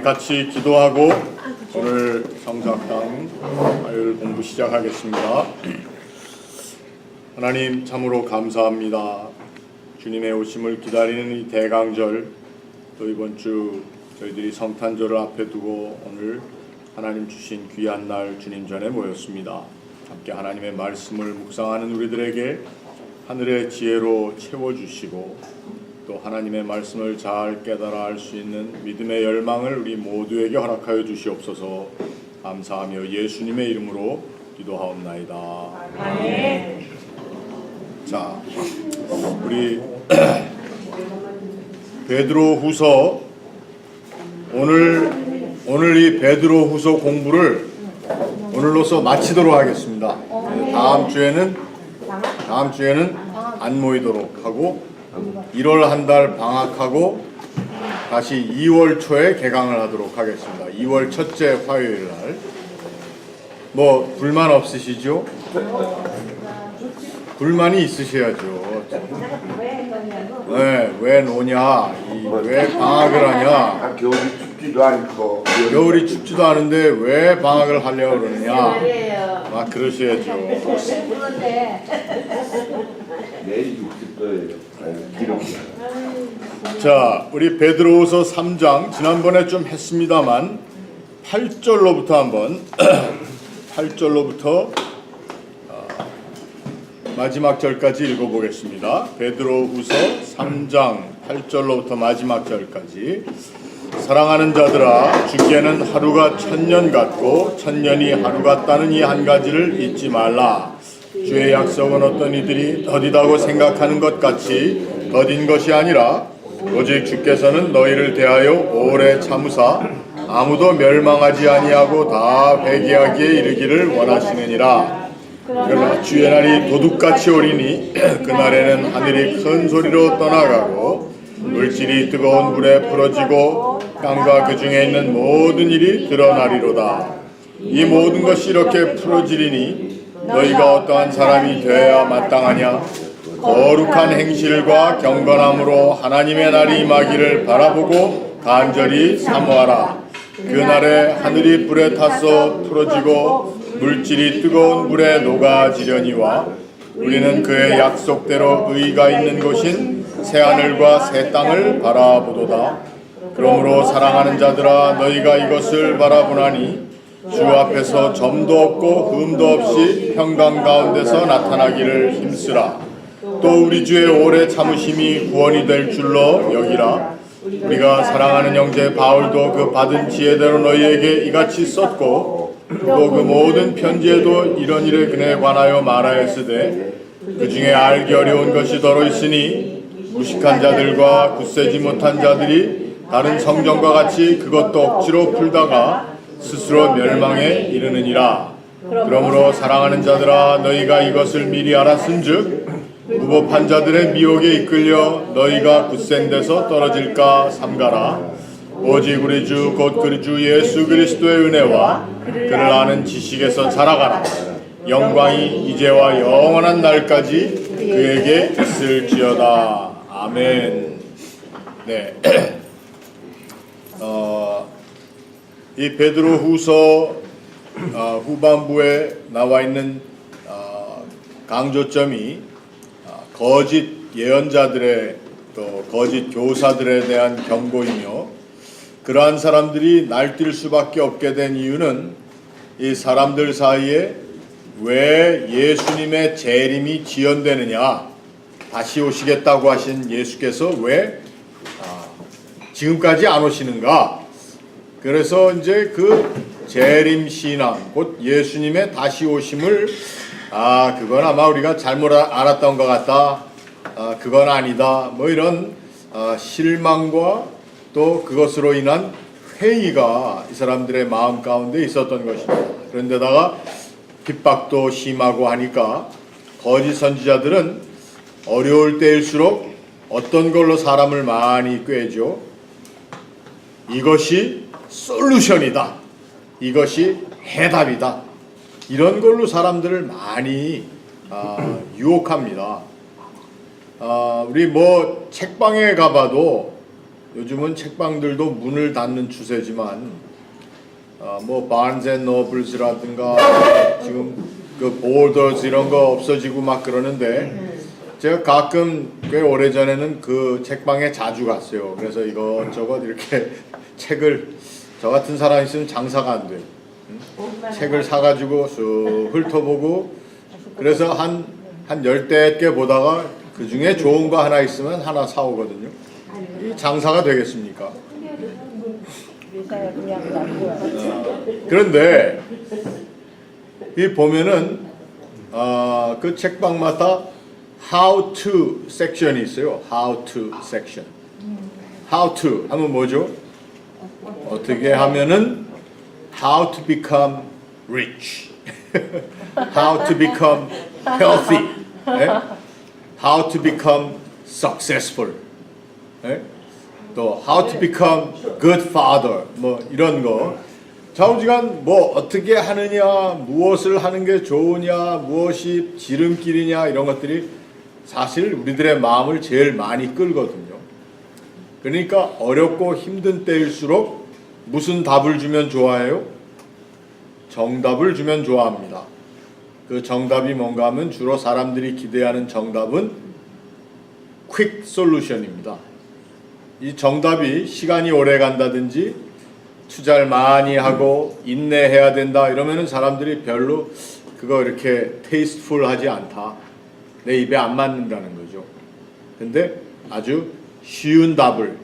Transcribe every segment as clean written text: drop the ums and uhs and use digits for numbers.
같이 기도하고 오늘 성사학당 화요일 공부 시작하겠습니다. 하나님 참으로 감사합니다. 주님의 오심을 기다리는 이 대강절, 또 이번 주 저희들이 성탄절을 앞에 두고 오늘 하나님 주신 귀한 날 주님 전에 모였습니다. 함께 하나님의 말씀을 묵상하는 우리들에게 하늘의 지혜로 채워주시고 또 하나님의 말씀을 잘 깨달아 알 수 있는 믿음의 열망을 우리 모두에게 허락하여 주시옵소서. 감사하며 예수님의 이름으로 기도하옵나이다. 아멘. 자, 우리 베드로후서 오늘 이 베드로후서 공부를 오늘로서 마치도록 하겠습니다. 다음 주에는 안 모이도록 하고 1월 한 달 방학하고 다시 2월 초에 개강을 하도록 하겠습니다. 2월 첫째 화요일 날. 뭐 불만 없으시죠? 불만이 있으셔야죠. 네, 왜 노냐? 왜 방학을 하냐? 겨울이 춥지도 않고 겨울이 춥지도 않은데 왜 방학을 하려고 그러느냐? 막 그러셔야죠. 내일 60도예요. 자, 우리 베드로후서 3장 지난번에 좀 했습니다만 8절로부터 한번 8절로부터 마지막 절까지 읽어보겠습니다. 베드로후서 3장 8절로부터 마지막 절까지. 사랑하는 자들아, 주께는 하루가 1000년 같고 1000년이 하루 같다는 이 한 가지를 잊지 말라. 주의 약속은 어떤 이들이 더디다고 생각하는 것 같이 더딘 것이 아니라 오직 주께서는 너희를 대하여 오래 참으사 아무도 멸망하지 아니하고 다 회개하기에 이르기를 원하시느니라. 그러나 주의 날이 도둑같이 오리니 그날에는 하늘이 큰 소리로 떠나가고 물질이 뜨거운 불에 풀어지고 땅과 그 중에 있는 모든 일이 드러나리로다. 이 모든 것이 이렇게 풀어지리니 너희가 어떠한 사람이 되어야 마땅하냐? 거룩한 행실과 경건함으로 하나님의 날이 임하기를 바라보고 간절히 사모하라. 그날에 하늘이 불에 타서 풀어지고 물질이 뜨거운 불에 녹아지려니와 우리는 그의 약속대로 의가 있는 곳인 새하늘과 새 땅을 바라보도다. 그러므로 사랑하는 자들아, 너희가 이것을 바라보나니 주 앞에서 점도 없고 흠도 없이 평강 가운데서 나타나기를 힘쓰라. 또 우리 주의 오래 참으심이 구원이 될 줄로 여기라. 우리가 사랑하는 형제 바울도 그 받은 지혜대로 너희에게 이같이 썼고 또 그 모든 편지에도 이런 일에 그에 관하여 말하였으되 그 중에 알기 어려운 것이 더러 있으니 무식한 자들과 굳세지 못한 자들이 다른 성경과 같이 그것도 억지로 풀다가 스스로 멸망에 이르느니라. 그러므로 사랑하는 자들아, 너희가 이것을 미리 알았은즉 무법한 자들의 미혹에 이끌려 너희가 굳센 데서 떨어질까 삼가라. 오직 우리 주 곧 그 주 예수 그리스도의 은혜와 그를 아는 지식에서 자라가라. 영광이 이제와 영원한 날까지 그에게 있을지어다. 아멘. 네. 이 베드로후서 후반부에 나와 있는 강조점이 거짓 예언자들의 또 거짓 교사들에 대한 경고이며, 그러한 사람들이 날뛸 수밖에 없게 된 이유는 이 사람들 사이에 왜 예수님의 재림이 지연되느냐, 다시 오시겠다고 하신 예수께서 왜 지금까지 안 오시는가. 그래서 이제 그 재림 신앙, 곧 예수님의 다시 오심을 그건 아마 우리가 잘못 알았던 것 같다, 그건 아니다, 뭐 이런 실망과 또 그것으로 인한 회의가 이 사람들의 마음 가운데 있었던 것입니다. 그런데다가 핍박도 심하고 하니까 거짓 선지자들은 어려울 때일수록 어떤 걸로 사람을 많이 꿰죠. 이것이 솔루션이다, 이것이 해답이다, 이런 걸로 사람들을 많이 유혹합니다. 우리 뭐 책방에 가봐도 요즘은 책방들도 문을 닫는 추세지만 뭐 바른스 앤 노블스라든가 지금 그 보더스 이런 거 없어지고 막 그러는데 제가 가끔 꽤 오래전에는 그 책방에 자주 갔어요. 그래서 이것저것 이렇게 책을 저 같은 사람 있으면 장사가 안 돼요. 책을 사가지고 쑥 훑어보고 그래서 한 10대 개 보다가 그 중에 좋은 거 하나 있으면 하나 사오거든요. 이 장사가 되겠습니까? 그런데 이 보면은 그 책방마다 How to 섹션이 있어요. How to 섹션. How to 하면 뭐죠? 어떻게 하면은 How to become rich. How to become healthy. 네? How to become successful. 네? 또 How to become good father. 뭐 이런 거. 좌우지간 뭐 어떻게 하느냐, 무엇을 하는 게 좋으냐, 무엇이 지름길이냐 이런 것들이 사실 우리들의 마음을 제일 많이 끌거든요. 그러니까 어렵고 힘든 때일수록 무슨 답을 주면 좋아해요? 정답을 주면 좋아합니다. 그 정답이 뭔가 하면 주로 사람들이 기대하는 정답은 퀵 솔루션입니다. 이 정답이 시간이 오래 간다든지 투자를 많이 하고 인내해야 된다 이러면은 사람들이 별로 그거 이렇게 테이스트풀하지 않다. 내 입에 안 맞는다는 거죠. 근데 아주 쉬운 답을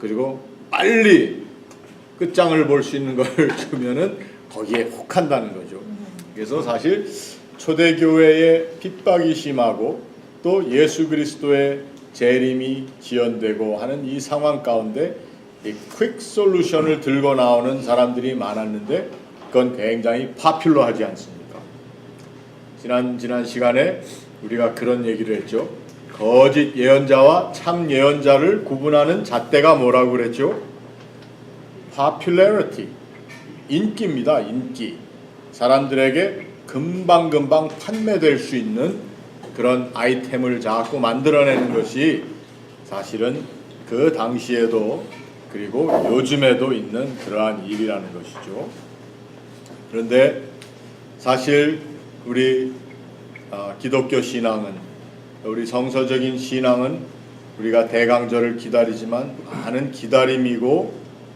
그리고 빨리 끝장을 볼 수 있는 걸 주면은 거기에 혹한다는 거죠. 그래서 사실 초대교회의 핍박이 심하고 또 예수 그리스도의 재림이 지연되고 하는 이 상황 가운데 이 퀵 솔루션을 들고 나오는 사람들이 많았는데 그건 굉장히 파퓰러하지 않습니까? 지난 시간에 우리가 그런 얘기를 했죠. 거짓 예언자와 참 예언자를 구분하는 잣대가 뭐라고 그랬죠? popularity, 인기입니다. 인기. 사람들에게 금방금방 판매될 수 있는 그런 아이템을 자꾸 만들어내는 것이 사실은 그 당시에도 그리고 요즘에도 있는 그러한 일이라는 것이죠. 그런데 사실 우리 기독교 신앙은 우리 성서적인 신앙은 우리가 대강절을 기다리지만 많은 기다림이고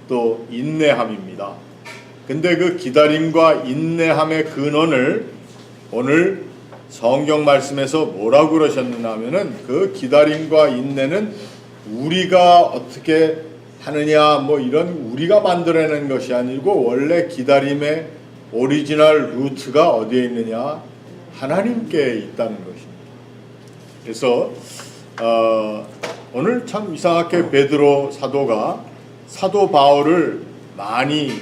또 인내함입니다. 근데 그 기다림과 인내함의 근원을 오늘 성경 말씀에서 뭐라고 그러셨느냐 하면은 그 기다림과 인내는 우리가 어떻게 하느냐 뭐 이런 우리가 만들어내는 것이 아니고 원래 기다림의 오리지널 루트가 어디에 있느냐? 하나님께 있다는 것입니다. 그래서 오늘 참 이상하게 베드로 사도가 사도 바울을 많이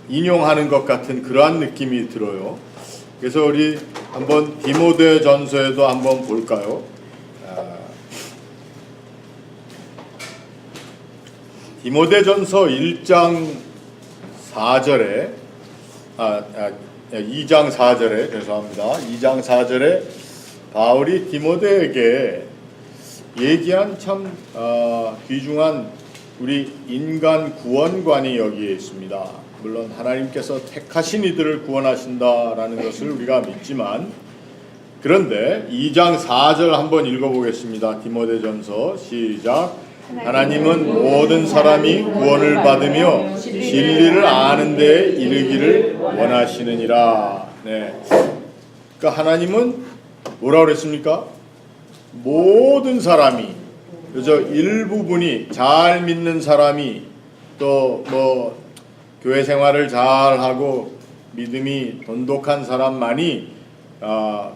인용하는 것 같은 그러한 느낌이 들어요. 그래서 우리 한번 디모데전서에도 한번 볼까요? 디모데전서 1장 4절에 2장 4절에 죄송합니다. 2장 4절에 바울이 디모데에게 얘기한 참 귀중한 우리 인간 구원관이 여기에 있습니다. 물론 하나님께서 택하신 이들을 구원하신다라는 것을 우리가 믿지만 그런데 2장 4절 한번 읽어보겠습니다. 디모데전서 시작. 하나님은 모든 사람이 구원을 받으며 진리를 아는 데에 이르기를 원하시느니라. 네. 그러니까 하나님은 뭐라고 그랬습니까? 모든 사람이 그저 일부분이 잘 믿는 사람이 또 뭐 교회 생활을 잘하고 믿음이 돈독한 사람만이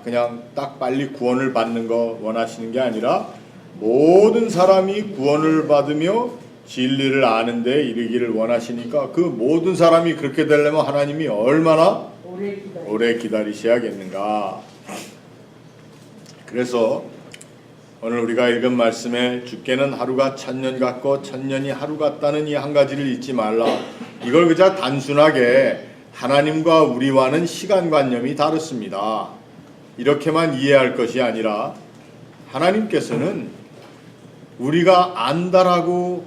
그냥 딱 빨리 구원을 받는 거 원하시는 게 아니라 모든 사람이 구원을 받으며 진리를 아는 데 이르기를 원하시니까 그 모든 사람이 그렇게 되려면 하나님이 얼마나 오래 기다리셔야겠는가. 그래서 오늘 우리가 읽은 말씀에 주께는 하루가 천년 같고 천년이 하루 같다는 이 한 가지를 잊지 말라. 이걸 그저 단순하게 하나님과 우리와는 시간관념이 다릅니다. 이렇게만 이해할 것이 아니라 하나님께서는 우리가 안다라고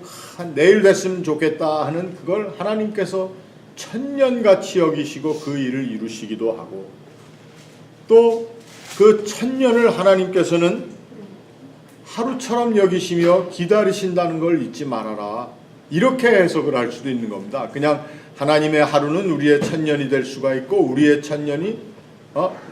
내일 됐으면 좋겠다 하는 그걸 하나님께서 천년같이 여기시고 그 일을 이루시기도 하고, 또 그 천년을 하나님께서는 하루처럼 여기시며 기다리신다는 걸 잊지 말아라, 이렇게 해석을 할 수도 있는 겁니다. 그냥 하나님의 하루는 우리의 천년이 될 수가 있고, 우리의 천년이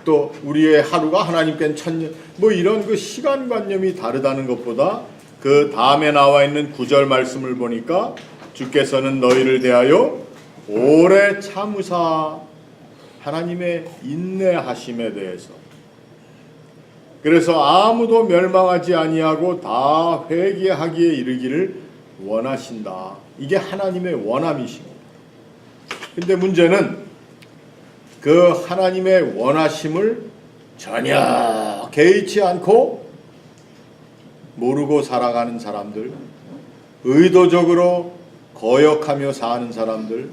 또 우리의 하루가 하나님께는 천년, 뭐 이런 그 시간관념이 다르다는 것보다 그 다음에 나와 있는 9절 말씀을 보니까 주께서는 너희를 대하여 오래 참으사, 하나님의 인내하심에 대해서, 그래서 아무도 멸망하지 아니하고 다 회개하기에 이르기를 원하신다. 이게 하나님의 원함이십니다. 근데 문제는 그 하나님의 원하심을 전혀 개의치 않고 모르고 살아가는 사람들, 의도적으로 거역하며 사는 사람들,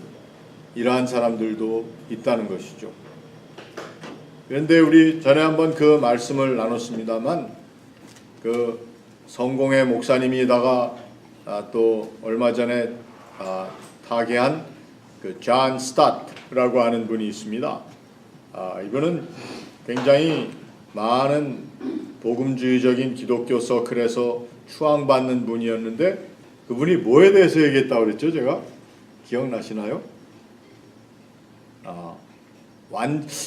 이러한 사람들도 있다는 것이죠. 그런데 우리 전에 한번 그 말씀을 나눴습니다만, 그 성공회 목사님이다가 또 얼마 전에 타계한 그 존 스타트라고 하는 분이 있습니다. 이분은 굉장히 많은 복음주의적인 기독교 서클에서 추앙받는 분이었는데, 그분이 뭐에 대해서 얘기했다고 그랬죠? 제가 기억나시나요?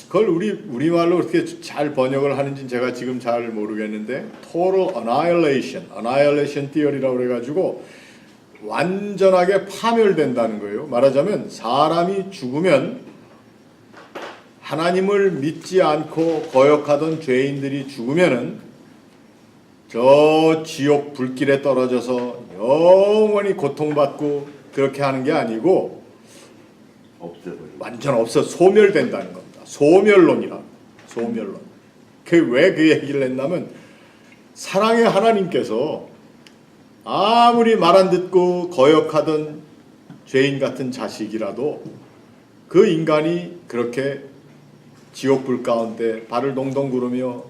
그걸 우리말로 어떻게 잘 번역을 하는지 제가 지금 잘 모르겠는데, Total Annihilation Theory라고 그래가지고 완전하게 파멸된다는 거예요. 말하자면 사람이 죽으면, 하나님을 믿지 않고 거역하던 죄인들이 죽으면은 저 지옥 불길에 떨어져서 영원히 고통받고 그렇게 하는 게 아니고 완전 소멸된다는 겁니다. 소멸론이라. 소멸론. 왜 그 얘기를 했냐면, 사랑의 하나님께서 아무리 말 안 듣고 거역하던 죄인 같은 자식이라도 그 인간이 그렇게 지옥불 가운데 발을 동동 구르며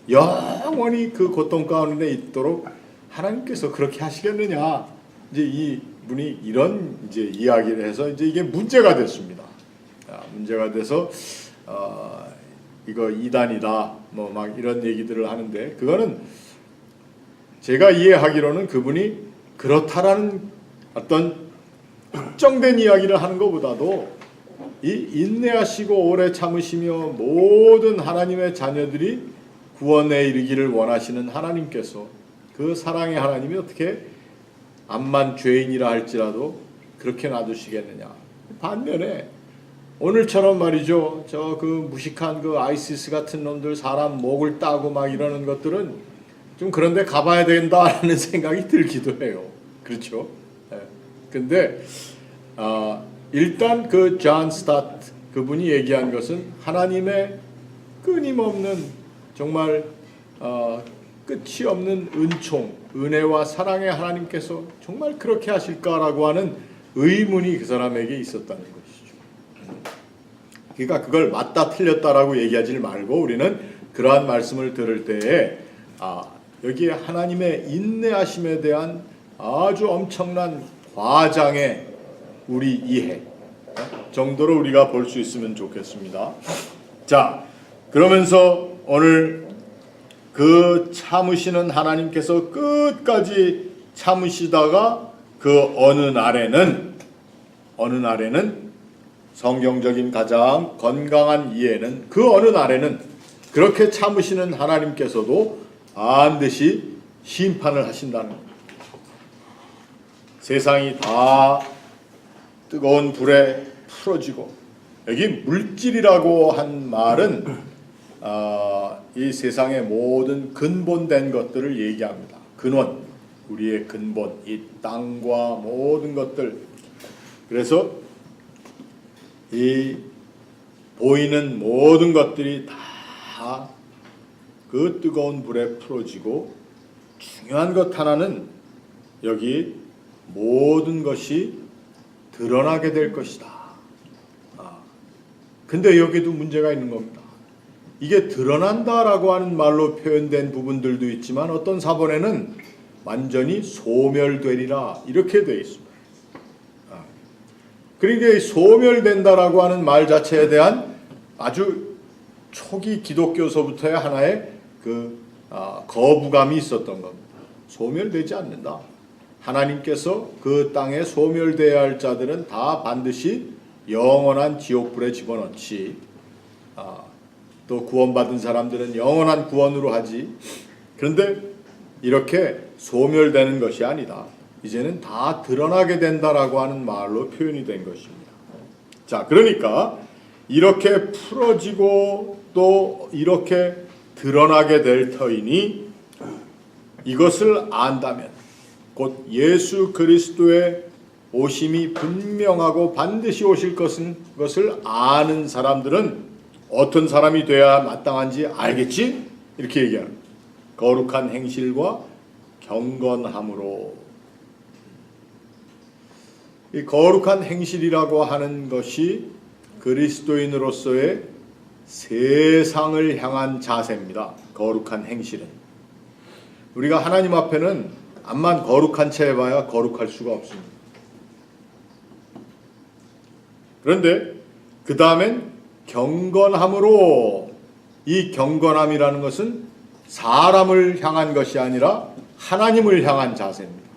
영원히 그 고통 가운데 있도록 하나님께서 그렇게 하시겠느냐, 이제 이 분이 이런 이제 이야기를 해서 이제 이게 문제가 됐습니다. 문제가 돼서 이거 이단이다 뭐 막 이런 얘기들을 하는데, 그거는 제가 이해하기로는 그분이 그렇다라는 어떤 확정된 이야기를 하는 것보다도 이 인내하시고 오래 참으시며 모든 하나님의 자녀들이 구원에 이르기를 원하시는 하나님께서, 그 사랑의 하나님이 어떻게 암만 죄인이라 할지라도 그렇게 놔두시겠느냐. 반면에 오늘처럼 말이죠, 저 그 무식한 그 아이시스 같은 놈들 사람 목을 따고 막 이러는 것들은 좀 그런데 가봐야 된다는 생각이 들기도 해요. 그렇죠? 네. 근데 일단 그 존 스타트 그분이 얘기한 것은 하나님의 끊임없는 정말 끝이 없는 은총, 은혜와 사랑의 하나님께서 정말 그렇게 하실까라고 하는 의문이 그 사람에게 있었다는 것이죠. 그러니까 그걸 맞다 틀렸다라고 얘기하지 말고, 우리는 그러한 말씀을 들을 때에 여기에 하나님의 인내하심에 대한 아주 엄청난 과장의 우리 이해 정도로 우리가 볼 수 있으면 좋겠습니다. 자, 그러면서 오늘 그 참으시는 하나님께서 끝까지 참으시다가 그 어느 날에는 성경적인 가장 건강한 이해는, 그 어느 날에는 그렇게 참으시는 하나님께서도 반드시 심판을 하신다는 겁니다. 세상이 다 뜨거운 불에 풀어지고, 여기 물질이라고 한 말은 이 세상의 모든 근본된 것들을 얘기합니다. 근원, 우리의 근본, 이 땅과 모든 것들. 그래서 이 보이는 모든 것들이 다 그 뜨거운 불에 풀어지고, 중요한 것 하나는 여기 모든 것이 드러나게 될 것이다. 근데 여기도 문제가 있는 겁니다. 이게 드러난다라고 하는 말로 표현된 부분들도 있지만, 어떤 사본에는 완전히 소멸되리라 이렇게 되어 있습니다. 그러니까 이 소멸된다라고 하는 말 자체에 대한 아주 초기 기독교서부터의 하나의 거부감이 있었던 겁니다. 소멸되지 않는다. 하나님께서 그 땅에 소멸되어야 할 자들은 다 반드시 영원한 지옥불에 집어넣지. 또 구원받은 사람들은 영원한 구원으로 하지. 그런데 이렇게 소멸되는 것이 아니다. 이제는 다 드러나게 된다라고 하는 말로 표현이 된 것입니다. 자, 그러니까 이렇게 풀어지고 또 이렇게 드러나게 될 터이니 이것을 안다면 곧 예수 그리스도의 오심이 분명하고 반드시 오실 것을 아는 사람들은 어떤 사람이 돼야 마땅한지 알겠지? 이렇게 얘기합니다. 거룩한 행실과 경건함으로. 이 거룩한 행실이라고 하는 것이 그리스도인으로서의 세상을 향한 자세입니다. 거룩한 행실은. 우리가 하나님 앞에는 암만 거룩한 채 해봐야 거룩할 수가 없습니다. 그런데 그 다음엔 경건함으로. 이 경건함이라는 것은 사람을 향한 것이 아니라 하나님을 향한 자세입니다.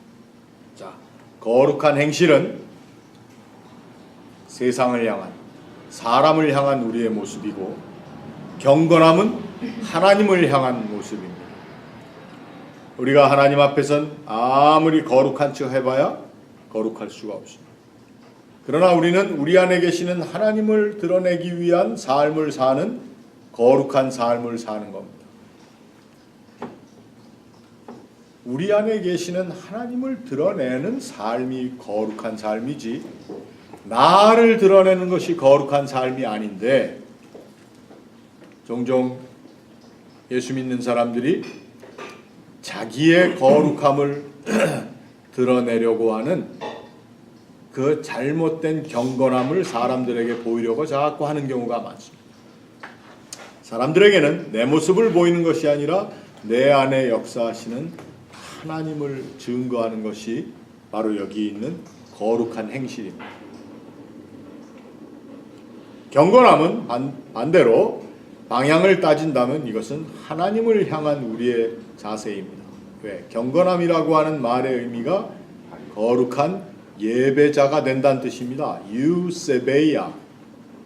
자, 거룩한 행실은 세상을 향한, 사람을 향한 우리의 모습이고, 경건함은 하나님을 향한 모습입니다. 우리가 하나님 앞에선 아무리 거룩한 척 해봐야 거룩할 수가 없습니다. 그러나 우리는 우리 안에 계시는 하나님을 드러내기 위한 삶을 사는 거룩한 삶을 사는 겁니다. 우리 안에 계시는 하나님을 드러내는 삶이 거룩한 삶이지 나를 드러내는 것이 거룩한 삶이 아닌데, 종종 예수 믿는 사람들이 자기의 거룩함을 드러내려고 하는 그 잘못된 경건함을 사람들에게 보이려고 자꾸 하는 경우가 많습니다. 사람들에게는 내 모습을 보이는 것이 아니라 내 안에 역사하시는 하나님을 증거하는 것이 바로 여기 있는 거룩한 행실입니다. 경건함은 반대로 방향을 따진다면 이것은 하나님을 향한 우리의 자세입니다. 왜? 경건함이라고 하는 말의 의미가 거룩한 예배자가 된다는 뜻입니다. 유세베이아.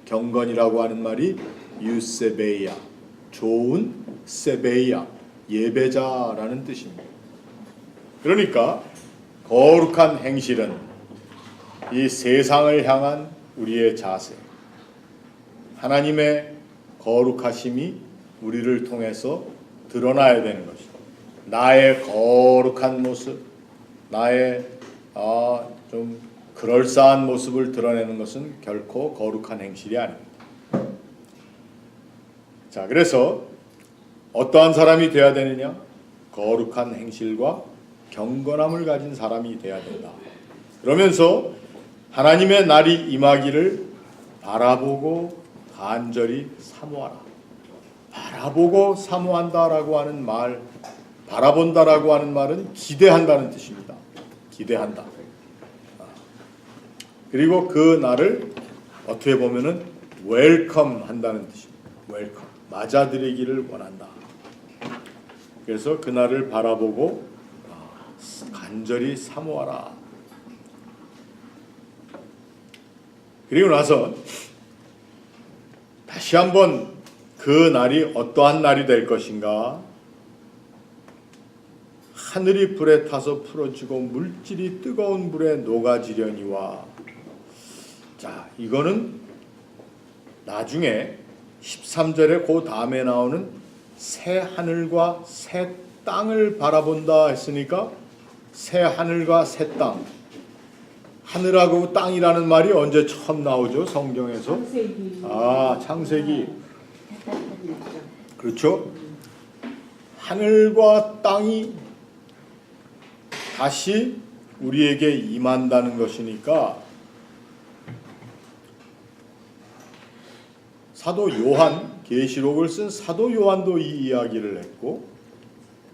경건이라고 하는 말이 유세베이아. 좋은 세베이아. 예배자라는 뜻입니다. 그러니까 거룩한 행실은 이 세상을 향한 우리의 자세, 하나님의 거룩하심이 우리를 통해서 드러나야 되는 것입니다. 나의 거룩한 모습, 나의 좀 그럴싸한 모습을 드러내는 것은 결코 거룩한 행실이 아닙니다. 자, 그래서 어떠한 사람이 되어야 되느냐? 거룩한 행실과 경건함을 가진 사람이 되어야 된다. 그러면서 하나님의 날이 임하기를 바라보고 간절히 사모하라. 바라보고 사모한다라고 하는 말, 바라본다라고 하는 말은 기대한다는 뜻입니다. 기대한다. 그리고 그 날을 어떻게 보면은 웰컴 한다는 뜻입니다. 웰컴. 맞아들이기를 원한다. 그래서 그 날을 바라보고 간절히 사모하라. 그리고 나서 다시 한번 그 날이 어떠한 날이 될 것인가? 하늘이 불에 타서 풀어지고 물질이 뜨거운 불에 녹아지려니와. 자, 이거는 나중에 13절에 그 다음에 나오는 새 하늘과 새 땅을 바라본다 했으니까 새 하늘과 새 땅. 하늘하고 땅이라는 말이 언제 처음 나오죠? 성경에서? 창세기. 창세기. 그렇죠? 하늘과 땅이 다시 우리에게 임한다는 것이니까 사도 요한, 계시록을 쓴 사도 요한도 이 이야기를 했고,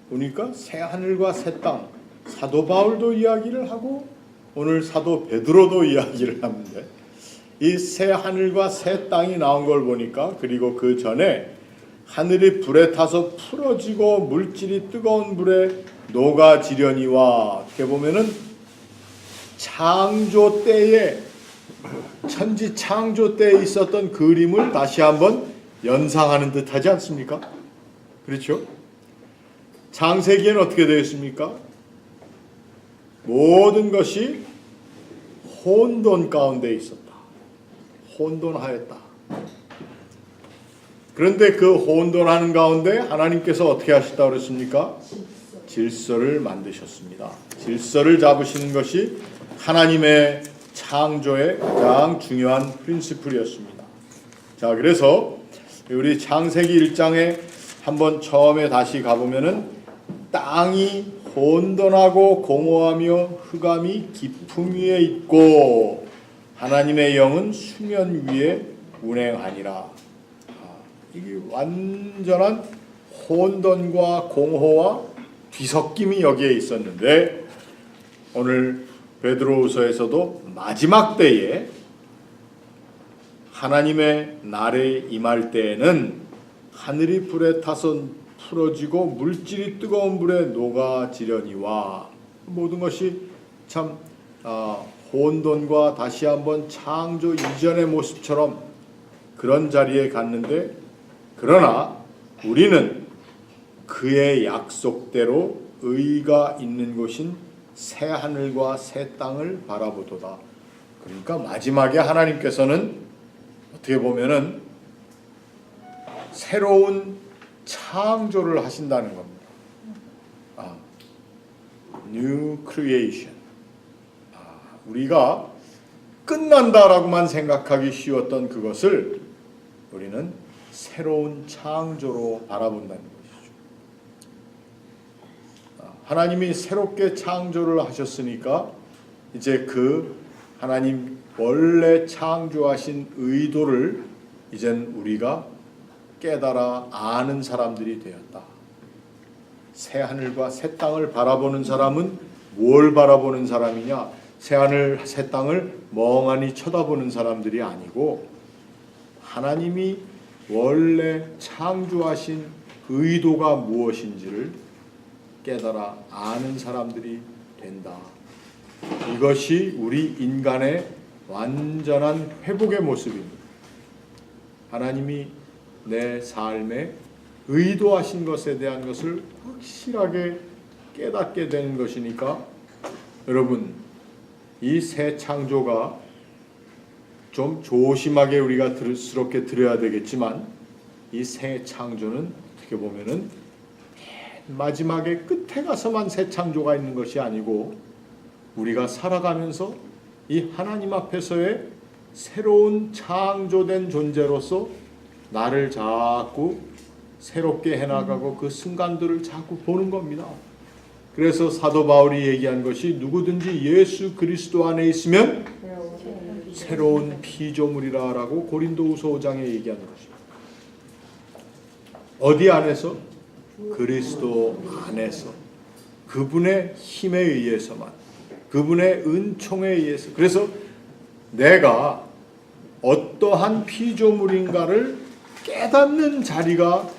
보니까 새 하늘과 새 땅, 사도 바울도 이야기를 하고 오늘 사도 베드로도 이야기를 하는데 이 새 하늘과 새 땅이 나온 걸 보니까 그리고 그 전에 하늘이 불에 타서 풀어지고 물질이 뜨거운 불에 녹아지려니와 어떻게 보면은 창조 때에 천지 창조 때에 있었던 그림을 다시 한번 연상하는 듯 하지 않습니까? 그렇죠? 창세기에는 어떻게 되어 있습니까? 모든 것이 혼돈 가운데 있었다. 혼돈하였다. 그런데 그 혼돈하는 가운데 하나님께서 어떻게 하셨다고 그랬습니까? 질서를 만드셨습니다. 질서를 잡으시는 것이 하나님의 창조의 가장 중요한 프린시플이었습니다. 자, 그래서 우리 창세기 1장에 한번 처음에 다시 가보면은 땅이 혼돈하고 공허하며 흑암이 깊음 위에 있고 하나님의 영은 수면 위에 운행하니라. 이게 완전한 혼돈과 공허와 뒤섞임이 여기에 있었는데 오늘 베드로후서에서도 마지막 때에 하나님의 날에 임할 때에는 하늘이 불에 타서 풀어지고 물질이 뜨거운 불에 녹아지려니와 모든 것이 참 혼돈과 다시 한번 창조 이전의 모습처럼 그런 자리에 갔는데 그러나 우리는 그의 약속대로 의가 있는 곳인 새 하늘과 새 땅을 바라보도다. 그러니까 마지막에 하나님께서는 어떻게 보면은 새로운 창조를 하신다는 겁니다. New creation. 우리가 끝난다라고만 생각하기 쉬웠던 그것을 우리는 새로운 창조로 바라본다는 것이죠. 하나님이 새롭게 창조를 하셨으니까 이제 그 하나님 원래 창조하신 의도를 이젠 우리가 깨달아 아는 사람들이 되었다. 새 하늘과 새 땅을 바라보는 사람은 뭘 바라보는 사람이냐? 새 하늘, 새 땅을 멍하니 쳐다보는 사람들이 아니고 하나님이 원래 창조하신 의도가 무엇인지를 깨달아 아는 사람들이 된다. 이것이 우리 인간의 완전한 회복의 모습입니다. 하나님이 내 삶에 의도하신 것에 대한 것을 확실하게 깨닫게 되는 것이니까 여러분 이 새 창조가 좀 조심하게 우리가 스럽게 들어야 되겠지만 이 새 창조는 어떻게 보면은 마지막에 끝에 가서만 새 창조가 있는 것이 아니고 우리가 살아가면서 이 하나님 앞에서의 새로운 창조된 존재로서 나를 자꾸 새롭게 해나가고 그 순간들을 자꾸 보는 겁니다. 그래서 사도 바울이 얘기한 것이 누구든지 예수 그리스도 안에 있으면 새로운 피조물이라고 고린도후서 5장에 얘기하는 것입니다. 어디 안에서? 그리스도 안에서 그분의 힘에 의해서만 그분의 은총에 의해서 그래서 내가 어떠한 피조물인가를 깨닫는 자리가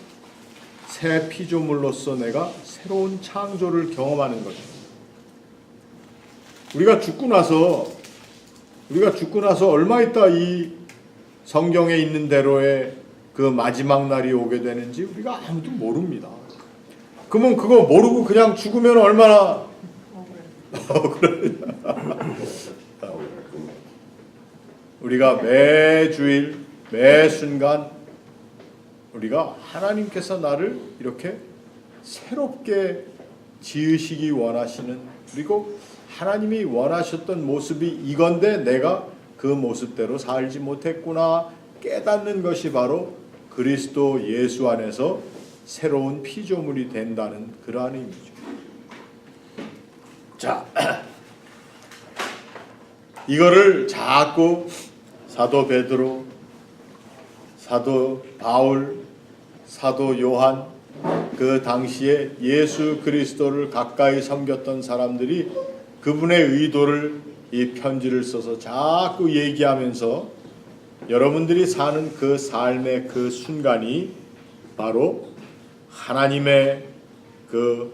새 피조물로서 내가 새로운 창조를 경험하는 것입니다. 우리가 죽고 나서 얼마 있다 이 성경에 있는 대로의 그 마지막 날이 오게 되는지 우리가 아무도 모릅니다. 그러면 그거 모르고 그냥 죽으면 얼마나 우리가 매 주일 매 순간 우리가 하나님께서 나를 이렇게 새롭게 지으시기 원하시는 그리고 하나님이 원하셨던 모습이 이건데 내가 그 모습대로 살지 못했구나 깨닫는 것이 바로 그리스도 예수 안에서 새로운 피조물이 된다는 그러한 의미죠. 자, 이거를 자꾸 사도 베드로, 사도 바울, 사도 요한 그 당시에 예수 그리스도를 가까이 섬겼던 사람들이 그분의 의도를 이 편지를 써서 자꾸 얘기하면서 여러분들이 사는 그 삶의 그 순간이 바로 하나님의 그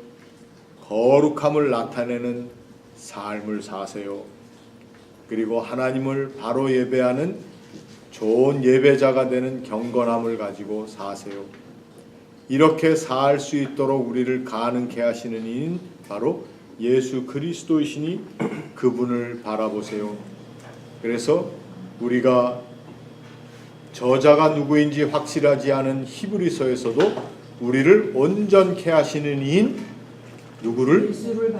거룩함을 나타내는 삶을 사세요. 그리고 하나님을 바로 예배하는 좋은 예배자가 되는 경건함을 가지고 사세요. 이렇게 살 수 있도록 우리를 가능케 하시는 이인 바로 예수 그리스도이시니 그분을 바라보세요. 그래서 우리가 저자가 누구인지 확실하지 않은 히브리서에서도 우리를 온전케 하시는 이인 누구를?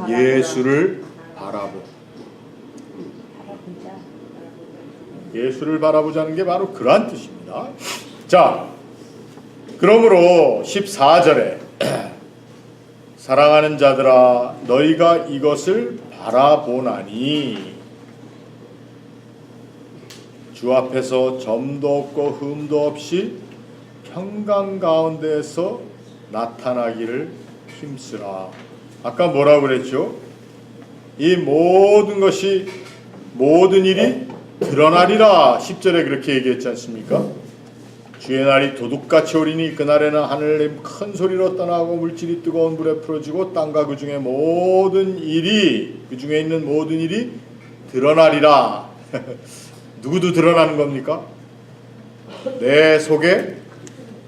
예수를 바라보. 예수를 바라보자는 게 바로 그러한 뜻입니다. 자, 그러므로 14절에 사랑하는 자들아 너희가 이것을 바라보나니 주 앞에서 점도 없고 흠도 없이 평강 가운데에서 나타나기를 힘쓰라. 아까 뭐라고 그랬죠? 이 모든 것이 모든 일이 드러나리라. 10절에 그렇게 얘기했지 않습니까? 주의 날이 도둑같이 오리니 그날에는 하늘님 큰 소리로 떠나고 물질이 뜨거운 불에 풀어지고 땅과 그 중에 모든 일이 그 중에 있는 모든 일이 드러나리라. 누구도 드러나는 겁니까? 내 속에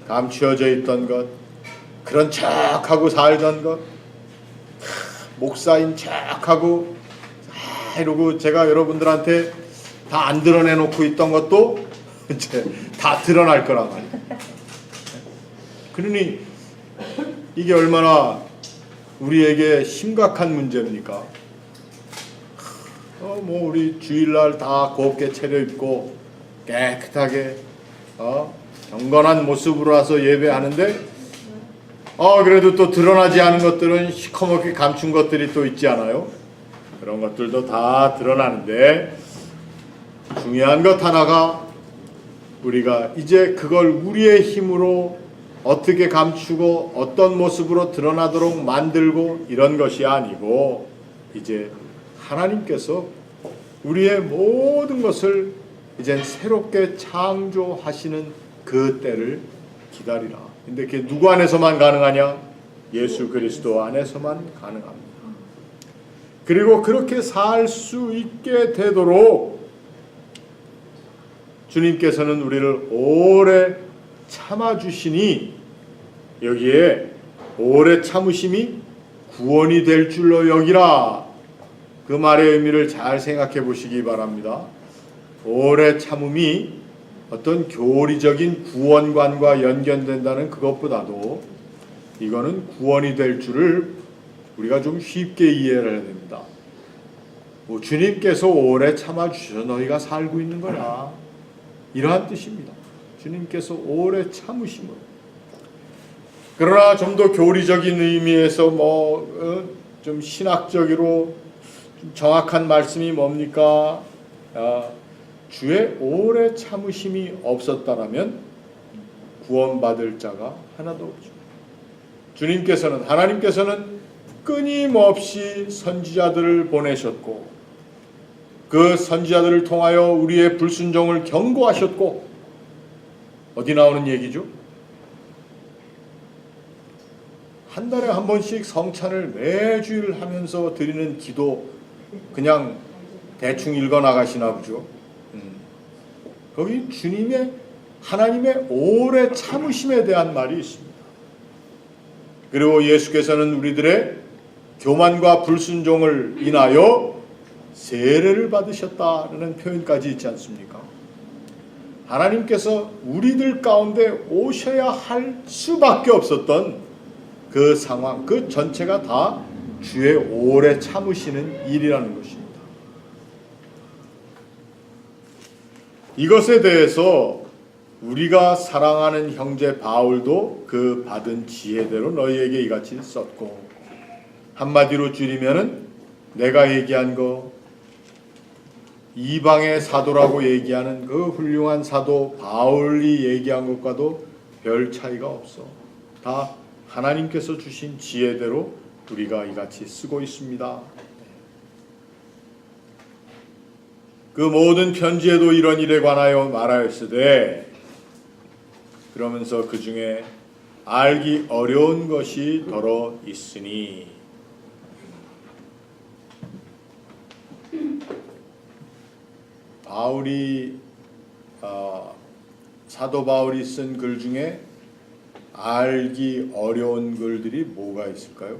감추어져 있던 것, 그런 척하고 살던 것, 목사인 척하고 이러고 제가 여러분들한테 다 안 드러내놓고 있던 것도 이제 다 드러날 거란 말이에요. 그러니 이게 얼마나 우리에게 심각한 문제입니까? 뭐 우리 주일날 다 곱게 차려입고 깨끗하게 경건한 모습으로 와서 예배하는데 그래도 또 드러나지 않은 것들은 시커멓게 감춘 것들이 또 있지 않아요? 그런 것들도 다 드러나는데 중요한 것 하나가 우리가 이제 그걸 우리의 힘으로 어떻게 감추고 어떤 모습으로 드러나도록 만들고 이런 것이 아니고 이제 하나님께서 우리의 모든 것을 이제 새롭게 창조하시는 그 때를 기다리라. 근데 그게 누구 안에서만 가능하냐? 예수 그리스도 안에서만 가능합니다. 그리고 그렇게 살 수 있게 되도록 주님께서는 우리를 오래 참아주시니 여기에 오래 참으심이 구원이 될 줄로 여기라. 그 말의 의미를 잘 생각해 보시기 바랍니다. 오래 참음이 어떤 교리적인 구원관과 연결된다는 그것보다도 이거는 구원이 될 줄을 우리가 좀 쉽게 이해를 해야 됩니다. 주님께서 오래 참아주셔서 너희가 살고 있는 거야. 이러한 뜻입니다. 주님께서 오래 참으심으로. 그러나 좀 더 교리적인 의미에서 좀 신학적으로 좀 정확한 말씀이 뭡니까? 주의 오래 참으심이 없었다라면 구원받을 자가 하나도 없죠. 하나님께서는 끊임없이 선지자들을 보내셨고 그 선지자들을 통하여 우리의 불순종을 경고하셨고 어디 나오는 얘기죠? 한 달에 한 번씩 성찬을 매주일 하면서 드리는 기도 그냥 대충 읽어 나가시나 보죠. 거기 하나님의 오래 참으심에 대한 말이 있습니다. 그리고 예수께서는 우리들의 교만과 불순종을 인하여 세례를 받으셨다는 표현까지 있지 않습니까? 하나님께서 우리들 가운데 오셔야 할 수밖에 없었던 그 상황, 그 전체가 다 주의 오래 참으시는 일이라는 것입니다. 이것에 대해서 우리가 사랑하는 형제 바울도 그 받은 지혜대로 너희에게 이같이 썼고, 한마디로 줄이면은 내가 얘기한 거, 이방의 사도라고 얘기하는 그 훌륭한 사도 바울이 얘기한 것과도 별 차이가 없어. 다 하나님께서 주신 지혜대로 우리가 이같이 쓰고 있습니다. 그 모든 편지에도 이런 일에 관하여 말하였으되 그러면서 그 중에 알기 어려운 것이 더러 있으니 사도 바울이 쓴 글 중에 알기 어려운 글들이 뭐가 있을까요?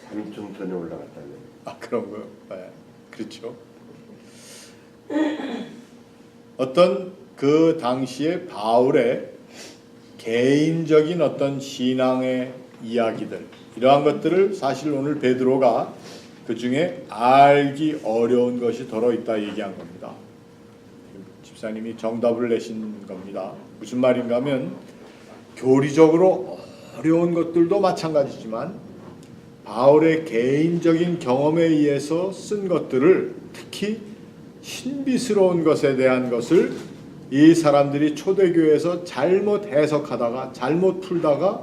산중선에 올라갔다는. 그런 거요. 네, 그렇죠. 어떤 그 당시에 바울의 개인적인 어떤 신앙의 이야기들, 이러한 것들을 사실 오늘 베드로가 그 중에 알기 어려운 것이 더러 있다 얘기한 겁니다. 집사님이 정답을 내신 겁니다. 무슨 말인가 하면 교리적으로 어려운 것들도 마찬가지지만 바울의 개인적인 경험에 의해서 쓴 것들을, 특히 신비스러운 것에 대한 것을 이 사람들이 초대교회에서 잘못 해석하다가 잘못 풀다가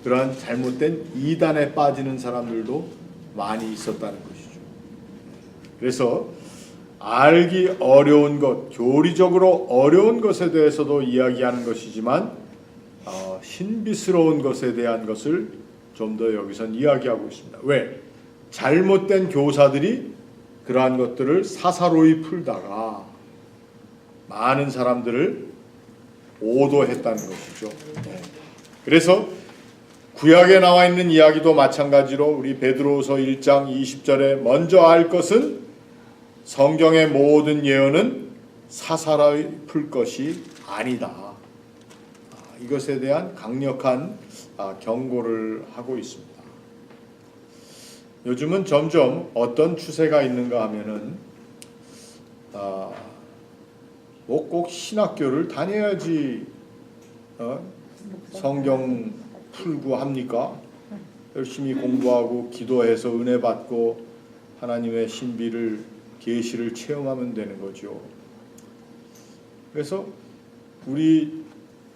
그러한 잘못된 이단에 빠지는 사람들도 많이 있었다는 것이죠. 그래서 알기 어려운 것, 교리적으로 어려운 것에 대해서도 이야기하는 것이지만 신비스러운 것에 대한 것을 좀 더 여기선 이야기하고 있습니다. 왜? 잘못된 교사들이 그러한 것들을 사사로이 풀다가 많은 사람들을 오도했다는 것이죠. 그래서 구약에 나와 있는 이야기도 마찬가지로 우리 베드로후서 1장 20절에 먼저 알 것은 성경의 모든 예언은 사사로이 풀 것이 아니다. 이것에 대한 강력한 경고를 하고 있습니다. 요즘은 점점 어떤 추세가 있는가 하면은 뭐 꼭 신학교를 다녀야지 성경 풀고 합니까? 열심히 공부하고 기도해서 은혜 받고 하나님의 신비를 계시를 체험하면 되는 거죠. 그래서 우리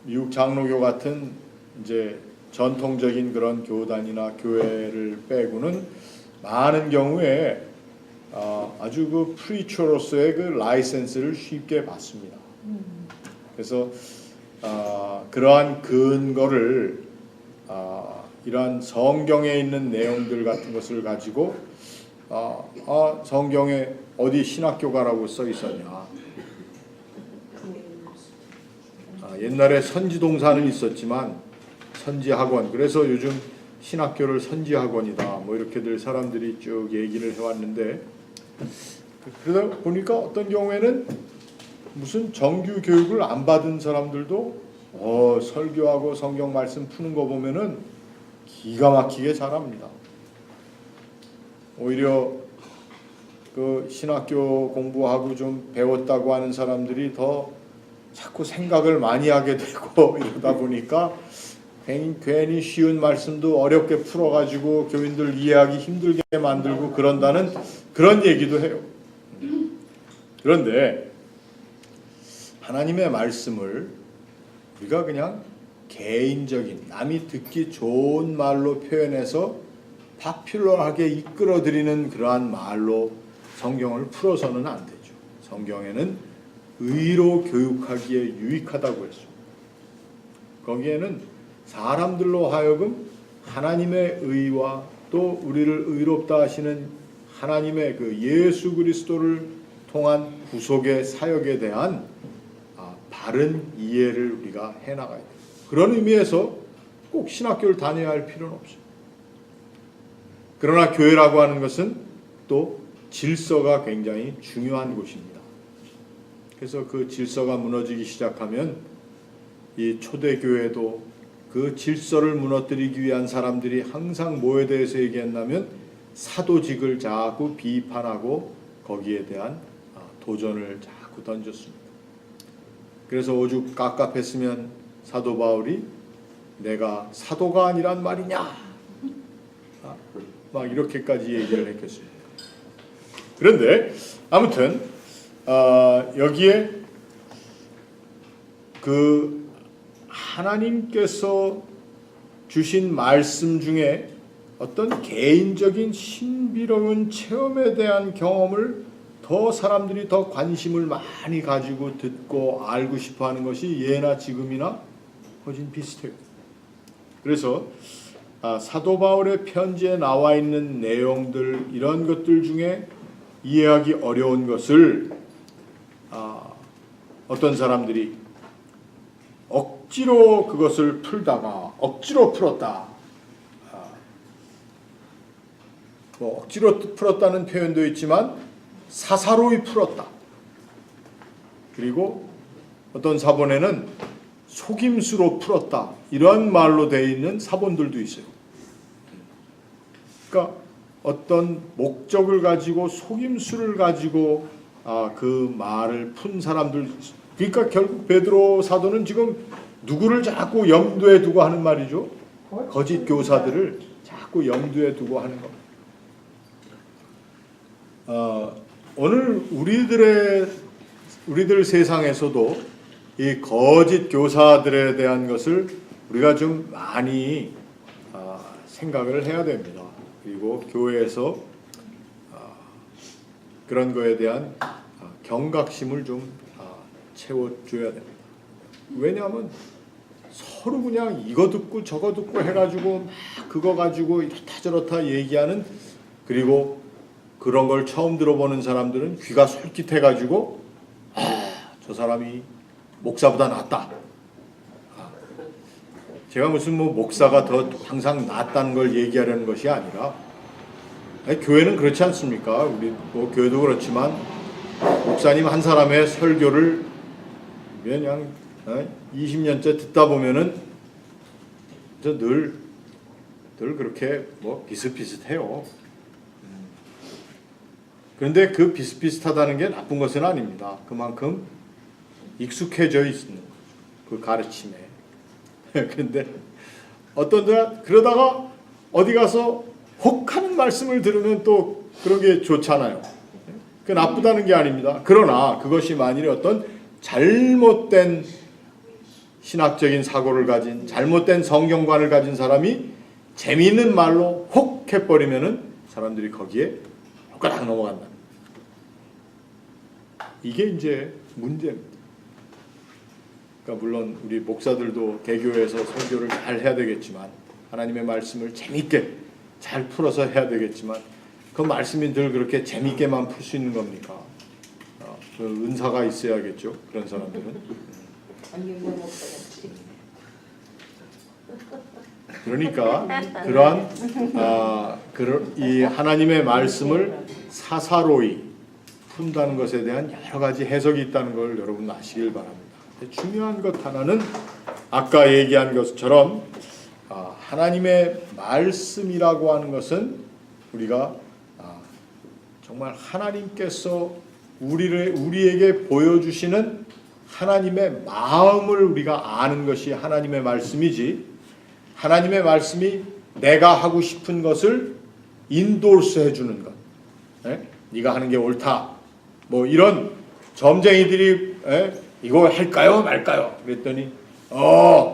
미국 장로교 같은 이제 전통적인 그런 교단이나 교회를 빼고는 많은 경우에 아주 그 프리처로서의 그 라이센스를 쉽게 받습니다. 그래서 그러한 근거를 이러한 성경에 있는 내용들 같은 것을 가지고 성경에 어디 신학교가라고 써 있었냐. 옛날에 선지동사는 있었지만 선지학원, 그래서 요즘 신학교를 선지학원이다 뭐 이렇게들 사람들이 쭉 얘기를 해왔는데, 그러다 보니까 어떤 경우에는 무슨 정규 교육을 안 받은 사람들도 설교하고 성경 말씀 푸는 거 보면은 기가 막히게 잘합니다. 오히려 그 신학교 공부하고 좀 배웠다고 하는 사람들이 더 자꾸 생각을 많이 하게 되고 이러다 보니까 괜히 쉬운 말씀도 어렵게 풀어가지고 교인들 이해하기 힘들게 만들고 그런다는 그런 얘기도 해요. 그런데 하나님의 말씀을 우리가 그냥 개인적인 남이 듣기 좋은 말로 표현해서 파퓰러하게 이끌어들이는 그러한 말로 성경을 풀어서는 안 되죠. 성경에는 의로 교육하기에 유익하다고 했습니다. 거기에는 사람들로 하여금 하나님의 의와 또 우리를 의롭다 하시는 하나님의 그 예수 그리스도를 통한 구속의 사역에 대한 바른 이해를 우리가 해나가야 돼요. 그런 의미에서 꼭 신학교를 다녀야 할 필요는 없어요. 그러나 교회라고 하는 것은 또 질서가 굉장히 중요한 곳입니다. 그래서 그 질서가 무너지기 시작하면 이 초대교회도 그 질서를 무너뜨리기 위한 사람들이 항상 뭐에 대해서 얘기했냐면 사도직을 자꾸 비판하고 거기에 대한 도전을 자꾸 던졌습니다. 그래서 오죽 깝깝했으면 사도 바울이 내가 사도가 아니란 말이냐 막 이렇게까지 얘기를 했겠습니다. 그런데 아무튼 여기에 그 하나님께서 주신 말씀 중에 어떤 개인적인 신비로운 체험에 대한 경험을 더 사람들이 더 관심을 많이 가지고 듣고 알고 싶어하는 것이 예나 지금이나 훨씬 비슷해요. 그래서 사도 바울의 편지에 나와 있는 내용들, 이런 것들 중에 이해하기 어려운 것을 어떤 사람들이 억지로 그것을 풀다가 억지로 풀었다. 뭐 억지로 풀었다는 표현도 있지만 사사로이 풀었다. 그리고 어떤 사본에는 속임수로 풀었다. 이런 말로 되어 있는 사본들도 있어요. 그러니까 어떤 목적을 가지고 속임수를 가지고 그 말을 푼 사람들, 그러니까 결국 베드로 사도는 지금 누구를 자꾸 염두에 두고 하는 말이죠? 거짓 교사들을 자꾸 염두에 두고 하는 겁니다. 오늘 우리들 세상에서도 이 거짓 교사들에 대한 것을 우리가 좀 많이 생각을 해야 됩니다. 그리고 교회에서 그런 거에 대한 경각심을 좀 채워줘야 됩니다. 왜냐하면 서로 그냥 이거 듣고 저거 듣고 해가지고 막 그거 가지고 이렇다 저렇다 얘기하는, 그리고 그런 걸 처음 들어보는 사람들은 귀가 솔깃해가지고 저 사람이 목사보다 낫다. 제가 무슨 뭐 목사가 더 항상 낫다는 걸 얘기하려는 것이 아니라, 교회는 그렇지 않습니까? 우리 뭐 교회도 그렇지만 목사님 한 사람의 설교를 그냥 20년째 듣다 보면은 늘 그렇게 뭐 비슷비슷해요. 그런데 그 비슷비슷하다는 게 나쁜 것은 아닙니다. 그만큼 익숙해져 있는 그 가르침에. 그런데 그러다가 어디 가서 혹하는 말씀을 들으면 또 그런 게 좋잖아요. 그 나쁘다는 게 아닙니다. 그러나 그것이 만일에 어떤 잘못된 신학적인 사고를 가진, 잘못된 성경관을 가진 사람이 재미있는 말로 혹 해버리면은 사람들이 거기에 홀가닥 넘어간다. 이게 이제 문제입니다. 그러니까 물론 우리 목사들도 개교에서 설교를 잘 해야 되겠지만, 하나님의 말씀을 재미있게 잘 풀어서 해야 되겠지만, 그 말씀이 늘 그렇게 재미있게만 풀 수 있는 겁니까? 그 은사가 있어야겠죠. 그런 사람들은. 그러니까 이 하나님의 말씀을 사사로이 푼다는 것에 대한 여러 가지 해석이 있다는 걸 여러분 아시길 바랍니다. 중요한 것 하나는 아까 얘기한 것처럼 하나님의 말씀이라고 하는 것은 우리가 정말 하나님께서 우리에게 보여주시는 하나님의 마음을 우리가 아는 것이 하나님의 말씀이지, 하나님의 말씀이 내가 하고 싶은 것을 인도스 해주는 것, 네가 하는 게 옳다, 뭐 이런 점쟁이들이 이거 할까요 말까요 그랬더니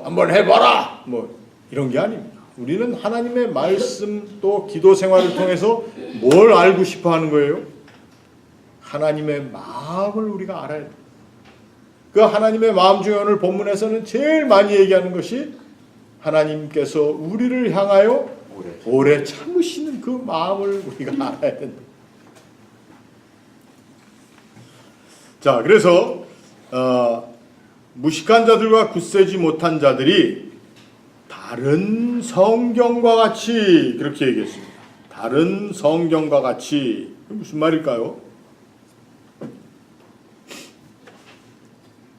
한번 해봐라 뭐 이런 게 아닙니다. 우리는 하나님의 말씀 또 기도 생활을 통해서 뭘 알고 싶어 하는 거예요? 하나님의 마음을 우리가 알아야 돼요. 그 하나님의 마음 중에 오늘 본문에서는 제일 많이 얘기하는 것이 하나님께서 우리를 향하여 오래 참으시는 그 마음을 우리가 알아야 된다. 자, 그래서 무식한 자들과 굳세지 못한 자들이 다른 성경과 같이, 그렇게 얘기했습니다. 다른 성경과 같이. 무슨 말일까요?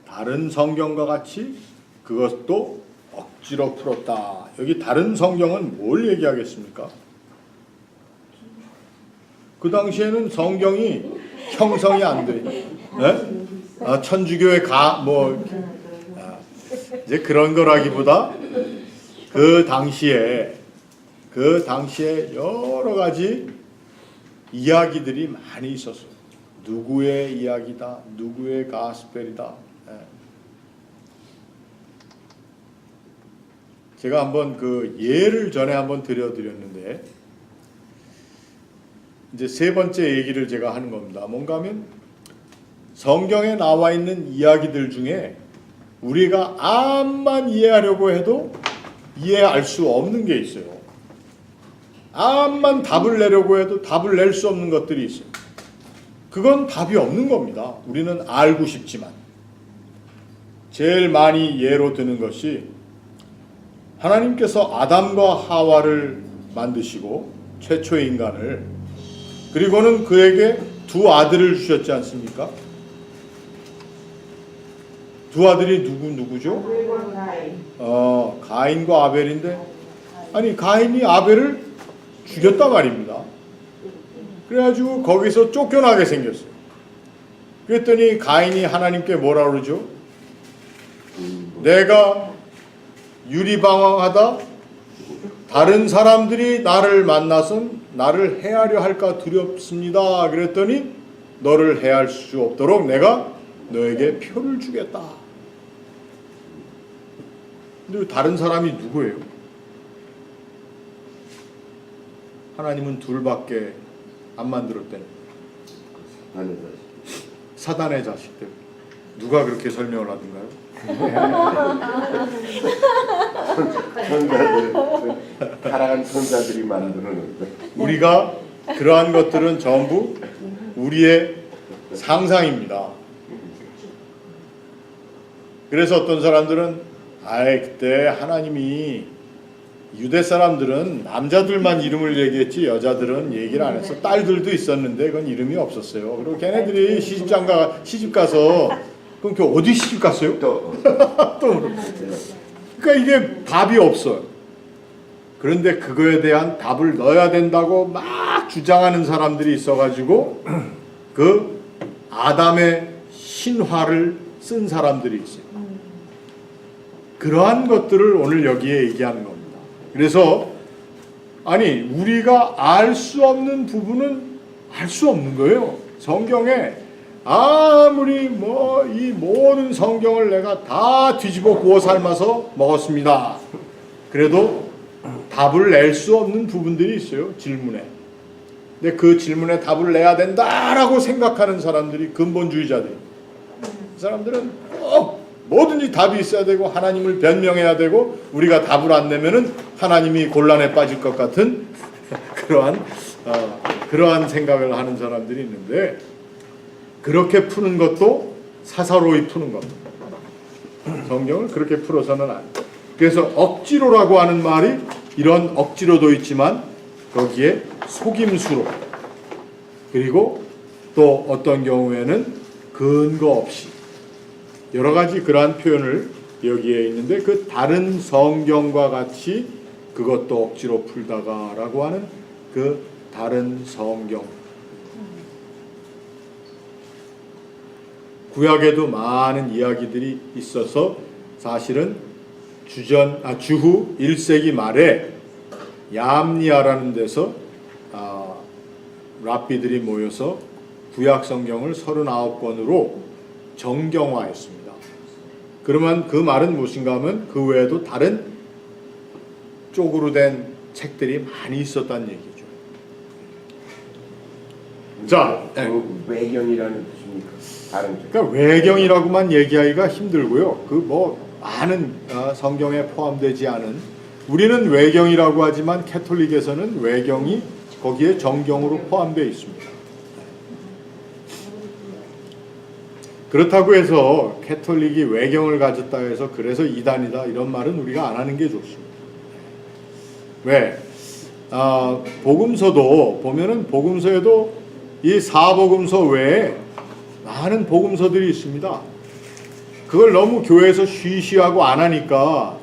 다른 성경과 같이 그것도 억지로 풀었다. 여기 다른 성경은 뭘 얘기하겠습니까? 그 당시에는 성경이 형성이 안 돼. 천주교의 이제 그런 거라기보다 그 당시에 여러 가지 이야기들이 많이 있었어요. 누구의 이야기다, 누구의 가스펠이다. 제가 한번 그 예를 전에 한번 드렸는데 이제 세 번째 얘기를 제가 하는 겁니다. 뭔가 하면 성경에 나와 있는 이야기들 중에 우리가 암만 이해하려고 해도 이해할 수 없는 게 있어요. 암만 답을 내려고 해도 답을 낼 수 없는 것들이 있어요. 그건 답이 없는 겁니다. 우리는 알고 싶지만. 제일 많이 예로 드는 것이 하나님께서 아담과 하와를 만드시고 최초의 인간을, 그리고는 그에게 두 아들을 주셨지 않습니까? 두 아들이 누구죠? 가인과 아벨인데, 아니 가인이 아벨을 죽였단 말입니다. 그래가지고 거기서 쫓겨나게 생겼어요. 그랬더니 가인이 하나님께 뭐라 그러죠? 내가 유리방황하다 다른 사람들이 나를 만나선 나를 해하려 할까 두렵습니다. 그랬더니 너를 해할 수 없도록 내가 너에게 표를 주겠다. 근데 다른 사람이 누구예요? 하나님은 둘밖에 안 만들었대요. 사단의 자식들. 누가 그렇게 설명을 하던가요? 천사들, 타락한 천사들이 만드는. 우리가 그러한 것들은 전부 우리의 상상입니다. 그래서 어떤 사람들은 그때 하나님이 유대 사람들은 남자들만 이름을 얘기했지 여자들은 얘기를 안 했어. 딸들도 있었는데 그건 이름이 없었어요. 그리고 걔네들이 시집 가서 그럼 그 어디 시집 갔어요? 또 그러니까 이게 답이 없어요. 그런데 그거에 대한 답을 넣어야 된다고 막 주장하는 사람들이 있어가지고 그 아담의 신화를 쓴 사람들이 있어요. 그러한 것들을 오늘 여기에 얘기하는 겁니다. 그래서 아니 우리가 알 수 없는 부분은 알 수 없는 거예요. 성경에 아무리 이 모든 성경을 내가 다 뒤집어 구워 삶아서 먹었습니다. 그래도 답을 낼 수 없는 부분들이 있어요. 질문에. 근데 그 질문에 답을 내야 된다라고 생각하는 사람들이 근본주의자들이에요. 그 사람들은 꼭 뭐든지 답이 있어야 되고 하나님을 변명해야 되고 우리가 답을 안 내면은 하나님이 곤란에 빠질 것 같은 그러한 생각을 하는 사람들이 있는데, 그렇게 푸는 것도 사사로이 푸는 겁니다. 성경을 그렇게 풀어서는 안 돼요. 그래서 억지로라고 하는 말이 이런 억지로도 있지만 거기에 속임수로, 그리고 또 어떤 경우에는 근거 없이 여러 가지 그러한 표현을 여기에 있는데, 그 다른 성경과 같이 그것도 억지로 풀다가 라고 하는 그 다른 성경. 구약에도 많은 이야기들이 있어서 사실은 주후 1세기 말에 얌니아라는 데서 랍비들이 모여서 구약 성경을 39권으로 정경화했습니다. 그러면 그 말은 무엇인가 하면 그 외에도 다른 쪽으로 된 책들이 많이 있었다는 얘기죠. 자, 그 외경이라는 뜻입니까? 다른 책. 그러니까 외경이라고만 얘기하기가 힘들고요. 그 많은 성경에 포함되지 않은, 우리는 외경이라고 하지만 캐톨릭에서는 외경이 거기에 정경으로 포함되어 있습니다. 그렇다고 해서 캐톨릭이 외경을 가졌다 해서 그래서 이단이다 이런 말은 우리가 안 하는 게 좋습니다. 왜? 복음서도 보면은 복음서에도 이 사복음서 외에 많은 복음서들이 있습니다. 그걸 너무 교회에서 쉬쉬하고 안 하니까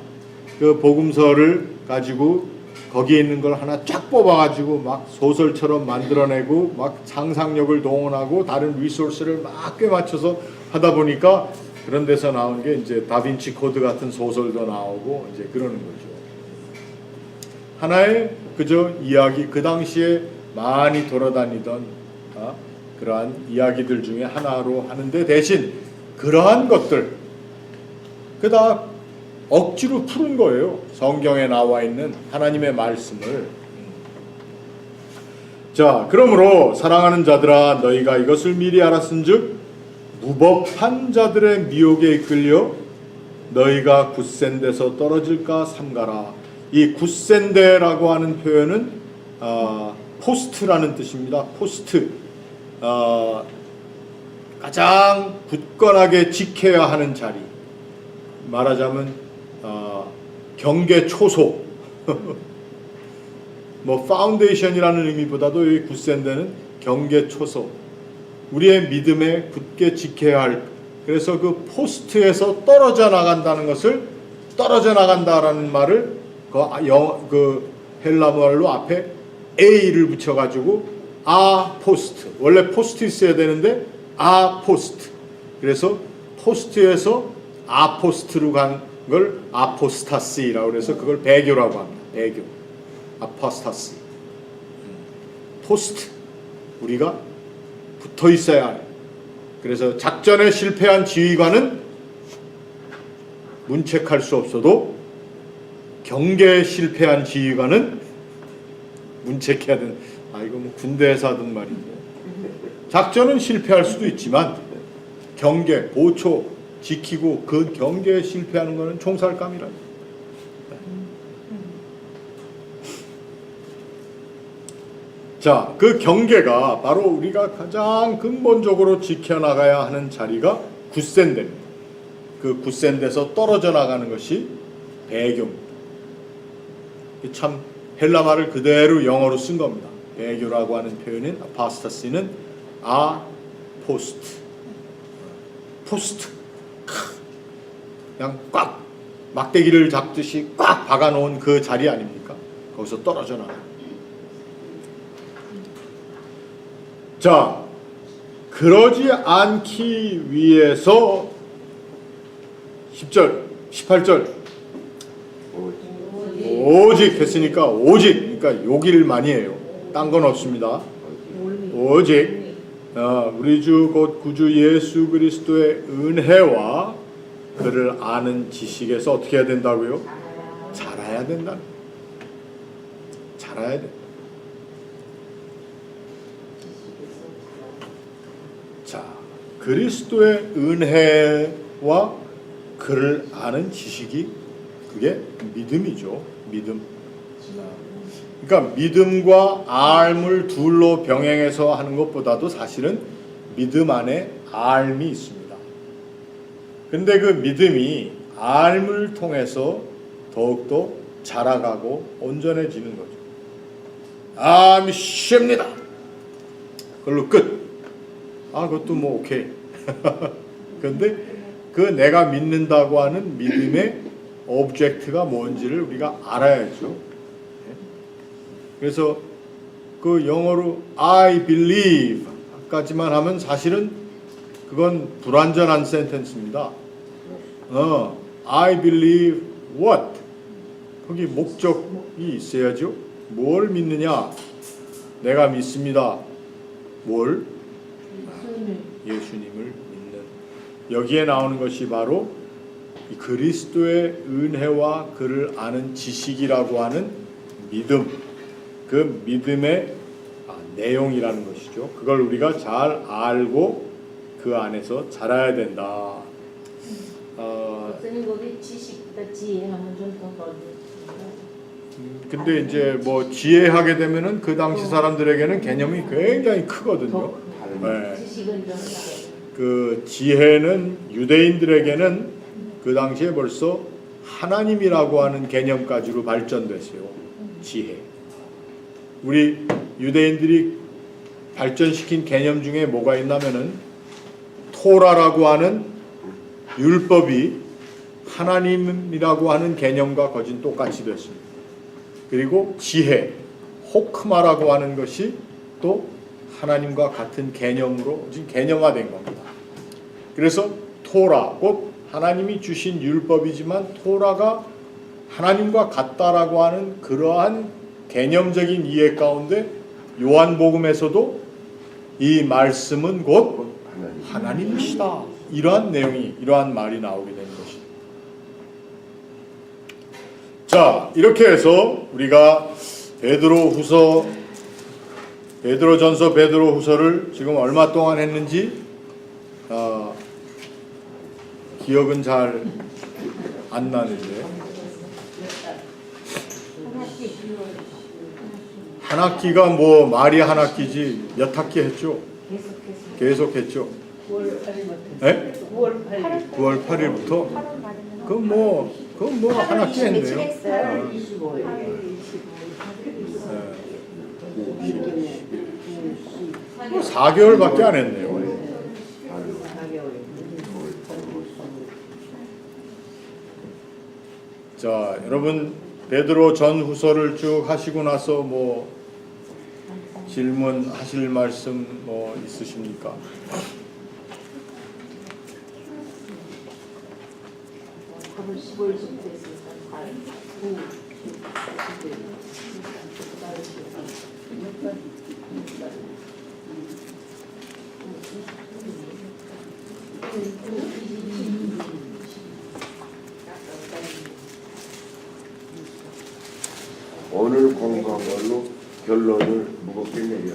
그 복음서를 가지고 거기에 있는 걸 하나 쫙 뽑아가지고 막 소설처럼 만들어내고 막 상상력을 동원하고 다른 리소스를 막 꿰맞춰서 하다 보니까 그런 데서 나온 게 이제 다빈치 코드 같은 소설도 나오고 이제 그러는 거죠. 하나의 그저 이야기, 그 당시에 많이 돌아다니던 그러한 이야기들 중에 하나로 하는데, 대신 그러한 것들 그다 억지로 푸는 거예요. 성경에 나와 있는 하나님의 말씀을. 자, 그러므로 사랑하는 자들아 너희가 이것을 미리 알았은즉 무법한 자들의 미혹에 이끌려 너희가 굳센 데서 떨어질까 삼가라. 이 굳센 데라고 하는 표현은 포스트라는 뜻입니다. 포스트. 가장 굳건하게 지켜야 하는 자리. 말하자면 경계 초소. 뭐 파운데이션이라는 의미보다도 이 굳센 데는 경계 초소. 우리의 믿음에 굳게 지켜야 할. 그래서 그 포스트에서 떨어져 나간다는 것을 떨어져 나간다라는 말을 그 헬라어로 앞에 A를 붙여가지고 포스트. 원래 포스트 있어야 되는데 포스트. 그래서 포스트에서 포스트로 간 걸 아포스타시라고 그래서 그걸 배교라고 합니다. 배교. 아포스타시. 포스트. 우리가 붙어 있어야 해요. 그래서 작전에 실패한 지휘관은 문책할 수 없어도 경계에 실패한 지휘관은 문책해야 되는. 이거 뭐 군대에서 하던 말인데. 작전은 실패할 수도 있지만 경계, 보초 지키고 그 경계에 실패하는 것은 총살감이라고. 자, 그 경계가 바로 우리가 가장 근본적으로 지켜나가야 하는 자리가 굳센 데입니다. 그 굳센 데서 떨어져 나가는 것이 배교입니다. 참 헬라말을 그대로 영어로 쓴 겁니다. 배교라고 하는 표현인 아파스타시는 포스트. 포스트. 그냥 꽉 막대기를 잡듯이 꽉 박아놓은 그 자리 아닙니까? 거기서 떨어져 나가. 자, 그러지 않기 위해서 10절, 18절 오직 했으니까 오직, 그러니까 요기를 많이 해요. 딴 건 없습니다. 오직 우리 주 곧 구주 예수 그리스도의 은혜와 그를 아는 지식에서 어떻게 해야 된다고요? 자라야 된다. 자라야 돼. 자, 그리스도의 은혜와 그를 아는 지식이 그게 믿음이죠. 믿음. 그러니까 믿음과 알물 둘로 병행해서 하는 것보다도 사실은 믿음 안에 알미 있습니다. 근데 그 믿음이 알물 통해서 더욱더 자라가고 온전해지는 거죠. 믿습니다. 그걸로 끝. 그것도 뭐 오케이. 근데 그 내가 믿는다고 하는 믿음의 오브젝트가 뭔지를 우리가 알아야죠. 그래서 그 영어로 I believe 까지만 하면 사실은 그건 불완전한 센텐스입니다. I believe what? 거기 목적이 있어야죠. 뭘 믿느냐? 내가 믿습니다. 뭘? 예수님을 믿는. 여기에 나오는 것이 바로 그리스도의 은혜와 그를 아는 지식이라고 하는 믿음. 그 믿음의 내용이라는 것이죠. 그걸 우리가 잘 알고 그 안에서 자라야 된다. 선생님 거기 지식보다 지혜하면 좀 더 근데 이제 뭐 지혜하게 되면은 그 당시 사람들에게는 개념이 굉장히 크거든요. 네. 지식은 좀 그 지혜는 유대인들에게는 그 당시에 벌써 하나님이라고 하는 개념까지로 발전됐어요. 지혜. 우리 유대인들이 발전시킨 개념 중에 뭐가 있냐면은 토라라고 하는 율법이 하나님이라고 하는 개념과 거진 똑같이 됐습니다. 그리고 지혜, 호크마라고 하는 것이 또 하나님과 같은 개념으로 지금 개념화된 겁니다. 그래서 토라, 곧 하나님이 주신 율법이지만 토라가 하나님과 같다라고 하는 그러한 개념적인 이해 가운데 요한복음에서도 이 말씀은 곧 하나님이시다. 이러한 내용이, 이러한 말이 나오게 된 것입니다. 자, 이렇게 해서 우리가 베드로전서, 베드로후서를 지금 얼마 동안 했는지 기억은 잘 안 나는데 한 학기가 뭐 말이 한 학기지 몇 학기 했죠? 계속 했죠. 9월 8일부터. 네? 9월 8일. 9월 8일부터 그건 뭐 한 학기 했네요. 25일. 뭐 4개월밖에 안 했네요. 자, 여러분 베드로 전후서를 쭉 하시고 나서 뭐 질문하실 말씀 뭐 있으십니까? 밥을 15일쯤 됐으니까 8, 9, 오늘 공부한 걸로 결론을 무겁게 내려.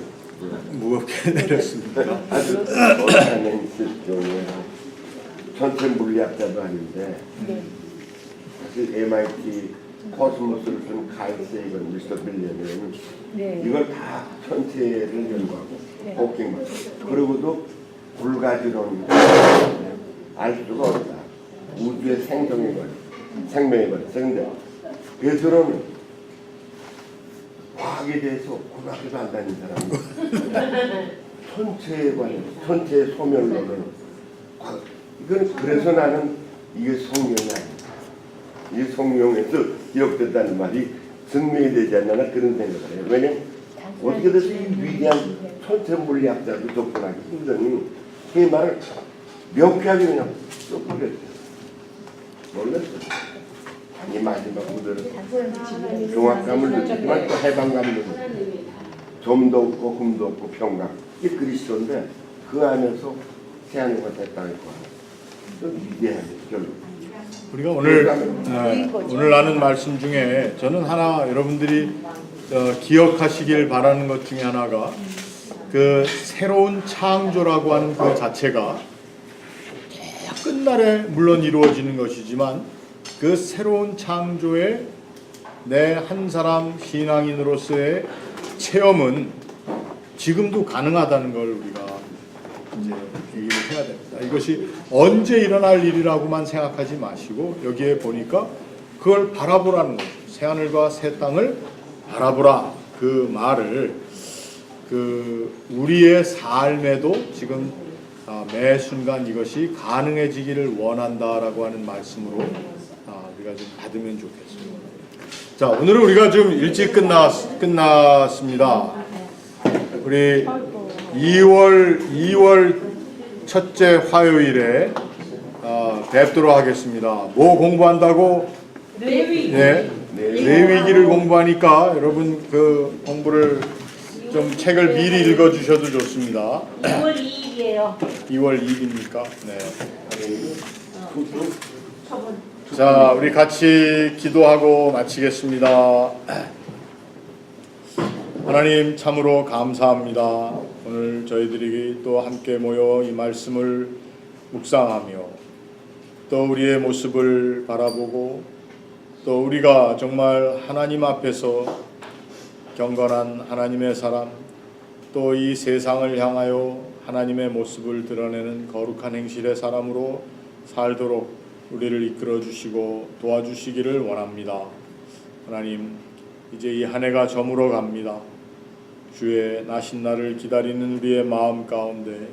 무겁게 내렸습니다. 아주 어려운 경우에 천체 물리학자도 아닌데 사실 MIT 코스모스를 쓴 카일 세이건, 미스터 빌리엄은 이걸 다 천체를 연구하고 호킹만 그러고도 불가지론 알 수가 없다. 우주의 생명의 거리. 그런데 베드로는 과학에 대해서 고등학교도 안 다닌 사람이 천체에 관해 천체의 소멸론을 이건 그래서 나는 이게 성령이 아니다. 이 성령에서 기록됐다는 말이 증명이 되지 않나 그런 생각을 해요. 왜냐면 어떻게 돼서 이 위대한 천체 물리학자도 접근하기 힘든 이 말을 명쾌하게 그냥 써버렸어요. 몰랐어요. 이 마지막 무대는 종합감을 느끼지만 또 해방감을 느끼고 점도 없고 흠도 없고 평강 이게 그리스도인데 그 안에서 새하늘과 새 땅의 좀 위대한 결론. 우리가 오늘 나눈 말씀 중에 저는 하나 여러분들이 기억하시길 바라는 것 중에 하나가 그 새로운 창조라고 하는 그 자체가 끝날에 물론 이루어지는 것이지만 그 새로운 창조의 내 한 사람 신앙인으로서의 체험은 지금도 가능하다는 걸 우리가 이제 얘기를 해야 됩니다. 이것이 언제 일어날 일이라고만 생각하지 마시고 여기에 보니까 그걸 바라보라는 거죠. 새하늘과 새 땅을 바라보라. 그 말을 그 우리의 삶에도 지금 매 순간 이것이 가능해지기를 원한다라고 하는 말씀으로 우리가 좀 받으면 좋겠습니다. 자, 오늘은 우리가 좀 일찍 끝났습니다. 우리 2월 첫째 화요일에 뵙도록 하겠습니다. 뭐 공부한다고? 레위. 네, 레위기를 공부하니까 여러분 그 공부를 좀 책을 미리 읽어주셔도 좋습니다. 2월 2일이에요. 2월 2일입니까? 네. 자, 우리 같이 기도하고 마치겠습니다. 하나님 참으로 감사합니다. 오늘 저희들이 또 함께 모여 이 말씀을 묵상하며 또 우리의 모습을 바라보고 또 우리가 정말 하나님 앞에서 경건한 하나님의 사람 또 이 세상을 향하여 하나님의 모습을 드러내는 거룩한 행실의 사람으로 살도록 우리를 이끌어 주시고 도와주시기를 원합니다. 하나님, 이제 이 한 해가 저물어 갑니다. 주의 나신 날을 기다리는 우리의 마음 가운데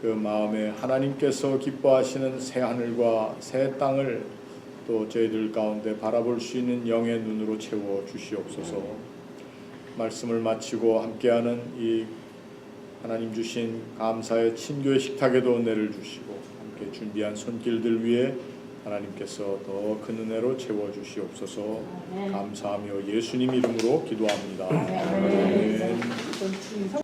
그 마음에 하나님께서 기뻐하시는 새 하늘과 새 땅을 또 저희들 가운데 바라볼 수 있는 영의 눈으로 채워 주시옵소서. 말씀을 마치고 함께하는 이 하나님 주신 감사의 친교의 식탁에도 은혜를 주시고 함께 준비한 손길들 위에 하나님께서 더 큰 은혜로 채워 주시옵소서. 감사하며 예수님 이름으로 기도합니다. 아멘.